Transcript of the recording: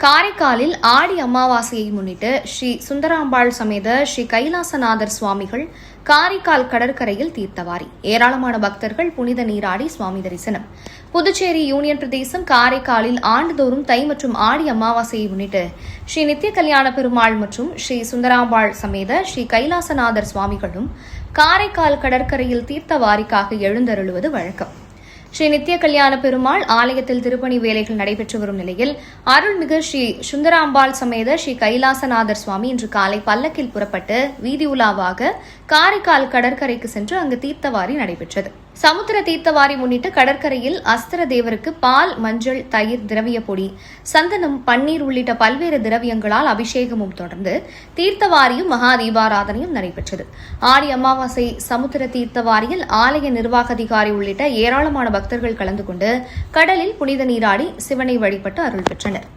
காரைக்காலில் ஆடி அமாவாசையை முன்னிட்டு ஸ்ரீ சுந்தராம்பாள் சமேத ஸ்ரீ கைலாசநாதர் சுவாமிகள் காரைக்கால் கடற்கரையில் தீர்த்தவாரி. ஏராளமான பக்தர்கள் புனித நீராடி சுவாமி தரிசனம். புதுச்சேரி யூனியன் பிரதேசம் காரைக்காலில் ஆண்டுதோறும் தை மற்றும் ஆடி அமாவாசையை முன்னிட்டு ஸ்ரீ நித்திய கல்யாண பெருமாள் மற்றும் ஸ்ரீ சுந்தராம்பாள் சமேத ஸ்ரீ கைலாசநாதர் சுவாமிகளும் காரைக்கால் கடற்கரையில் தீர்த்தவாரிக்காக எழுந்தருளுவது வழக்கம். ஸ்ரீ நித்திய கல்யாண பெருமாள் ஆலயத்தில் திருப்பணி வேலைகள் நடைபெற்று வரும் நிலையில் அருள்மிகு ஸ்ரீ சுந்தராம்பாள் சமேத ஸ்ரீ கைலாசநாதர் சுவாமி இன்று காலை பல்லக்கில் புறப்பட்டு வீதி உலாவாக காரைக்கால் கடற்கரைக்கு சென்று அங்கு தீர்த்தவாரி நடைபெற்றது. சமுத்திர தீர்த்தவாரி முன்னிட்டு கடற்கரையில் அஸ்திர தேவருக்கு பால், மஞ்சள், தயிர், திரவிய பொடி, சந்தனம், பன்னீர் உள்ளிட்ட பல்வேறு திரவியங்களால் அபிஷேகமும் தொடர்ந்து தீர்த்தவாரியும் மகா தீபாராதனையும் நடைபெற்றது. ஆடி அமாவாசை சமுத்திர தீர்த்தவாரியில் ஆலய நிர்வாக அதிகாரி உள்ளிட்ட ஏராளமான பக்தர்கள் கலந்து கொண்டு கடலில் புனித நீராடி சிவனை வழிபட்டு அருள் பெற்றனர்.